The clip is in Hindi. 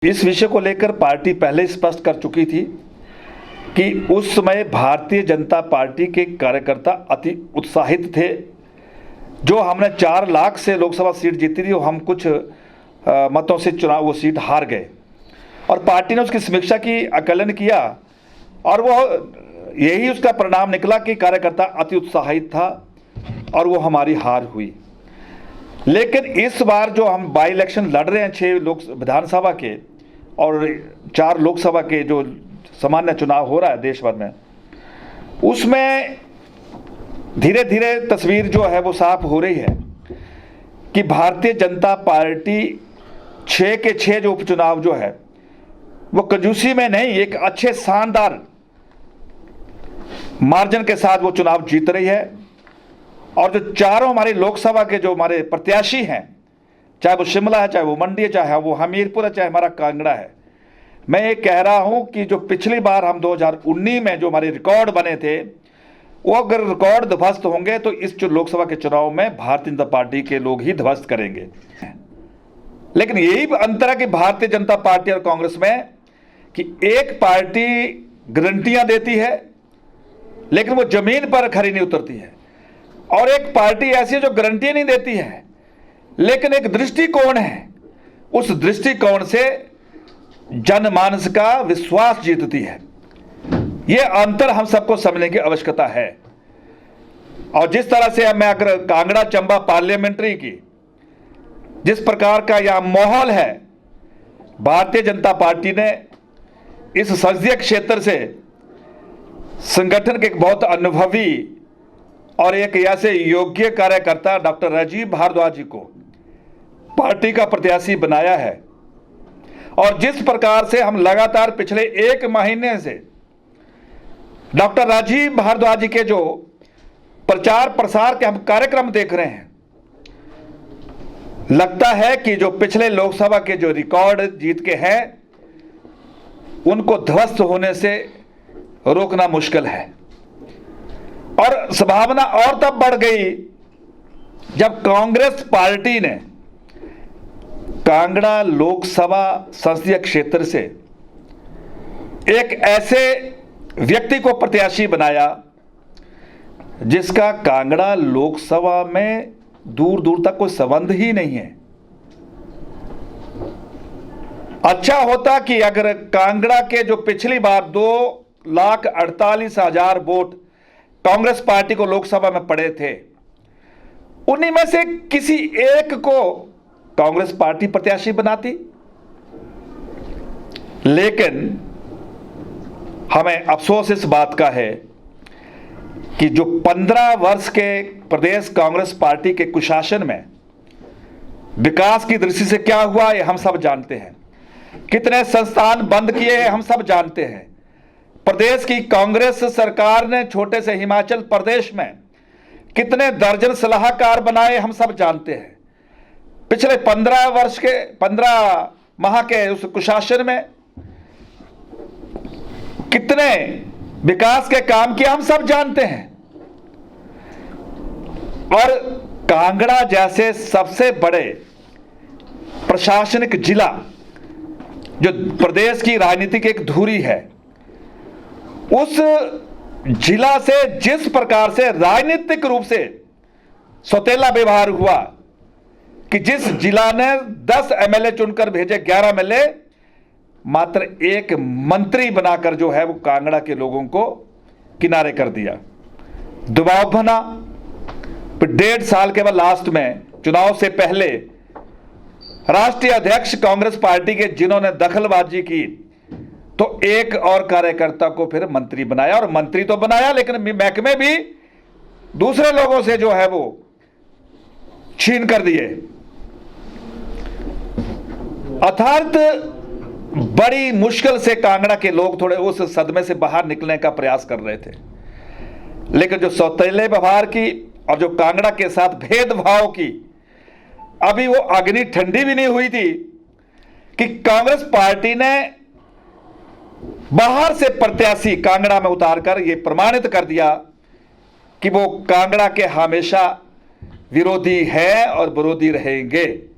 इस विषय को लेकर पार्टी पहले स्पष्ट कर चुकी थी कि उस समय भारतीय जनता पार्टी के कार्यकर्ता अति उत्साहित थे। जो हमने 4 लाख से लोकसभा सीट जीती थी, वो हम कुछ मतों से चुनाव वो सीट हार गए और पार्टी ने उसकी समीक्षा की, आकलन किया और वो यही उसका परिणाम निकला कि कार्यकर्ता अति उत्साहित था और वो हमारी हार हुई। लेकिन इस बार जो हम बाई इलेक्शन लड़ रहे हैं 6 विधानसभा के और 4 लोकसभा के जो सामान्य चुनाव हो रहा है देश भर में, उसमें धीरे धीरे तस्वीर जो है वो साफ हो रही है कि भारतीय जनता पार्टी 6 के 6 जो उपचुनाव जो है वो कंजूसी में नहीं, एक अच्छे शानदार मार्जिन के साथ वो चुनाव जीत रही है। और जो चारों हमारी लोकसभा के जो हमारे प्रत्याशी हैं, चाहे वो शिमला है, चाहे वो मंडी है, चाहे वो हमीरपुर है, चाहे हमारा कांगड़ा है, मैं ये कह रहा हूं कि जो पिछली बार हम 2019 में जो हमारे रिकॉर्ड बने थे, वो अगर रिकॉर्ड ध्वस्त होंगे तो इस जो लोकसभा के चुनाव में भारतीय जनता पार्टी के लोग ही ध्वस्त करेंगे। लेकिन यही अंतर है कि भारतीय जनता पार्टी और कांग्रेस में कि एक पार्टी गारंटियां देती है लेकिन वो जमीन पर खरी नहीं उतरती है, और एक पार्टी ऐसी है जो गारंटी नहीं देती है लेकिन एक दृष्टिकोण है, उस दृष्टिकोण से जनमानस का विश्वास जीतती है। यह अंतर हम सबको समझने की आवश्यकता है। और जिस तरह से मैं अगर कांगड़ा चंबा पार्लियामेंट्री की जिस प्रकार का यह माहौल है, भारतीय जनता पार्टी ने इस संसदीय क्षेत्र से संगठन के एक बहुत अनुभवी और एक ऐसे योग्य कार्यकर्ता डॉक्टर राजीव भारद्वाज जी को पार्टी का प्रत्याशी बनाया है। और जिस प्रकार से हम लगातार पिछले 1 महीने से डॉक्टर राजीव भारद्वाज जी के जो प्रचार प्रसार के हम कार्यक्रम देख रहे हैं, लगता है कि जो पिछले लोकसभा के जो रिकॉर्ड जीत के हैं उनको ध्वस्त होने से रोकना मुश्किल है। और संभावना और तब बढ़ गई जब कांग्रेस पार्टी ने कांगड़ा लोकसभा संसदीय क्षेत्र से एक ऐसे व्यक्ति को प्रत्याशी बनाया जिसका कांगड़ा लोकसभा में दूर दूर तक कोई संबंध ही नहीं है। अच्छा होता कि अगर कांगड़ा के जो पिछली बार 2,48,000 वोट कांग्रेस पार्टी को लोकसभा में पड़े थे, उन्हीं में से किसी एक को कांग्रेस पार्टी प्रत्याशी बनाती। लेकिन हमें अफसोस इस बात का है कि जो 15 वर्ष के प्रदेश कांग्रेस पार्टी के कुशासन में विकास की दृष्टि से क्या हुआ ये हम सब जानते हैं। कितने संस्थान बंद किए हैं हम सब जानते हैं। प्रदेश की कांग्रेस सरकार ने छोटे से हिमाचल प्रदेश में कितने दर्जन सलाहकार बनाए हम सब जानते हैं। पिछले 15 माह के उस कुशासन में कितने विकास के काम किए हम सब जानते हैं। और कांगड़ा जैसे सबसे बड़े प्रशासनिक जिला जो प्रदेश की राजनीति की एक धुरी है, उस जिला से जिस प्रकार से राजनीतिक रूप से सौतेला व्यवहार हुआ कि जिस जिला ने 10 एमएलए चुनकर भेजे, 11 एमएलए मात्र 1 मंत्री बनाकर जो है वो कांगड़ा के लोगों को किनारे कर दिया। दबाव बना। 1.5 साल के बाद लास्ट में चुनाव से पहले राष्ट्रीय अध्यक्ष कांग्रेस पार्टी के जिन्होंने दखलबाजी की तो एक और कार्यकर्ता को फिर मंत्री बनाया, और मंत्री तो बनाया लेकिन महकमे भी दूसरे लोगों से जो है वो छीन कर दिए। अर्थात बड़ी मुश्किल से कांगड़ा के लोग थोड़े उस सदमे से बाहर निकलने का प्रयास कर रहे थे। लेकिन जो सौतेले व्यवहार की और जो कांगड़ा के साथ भेदभाव की अभी वो अग्नि ठंडी भी नहीं हुई थी कि कांग्रेस पार्टी ने बाहर से प्रत्याशी कांगड़ा में उतारकर यह प्रमाणित कर दिया कि वो कांगड़ा के हमेशा विरोधी है और विरोधी रहेंगे।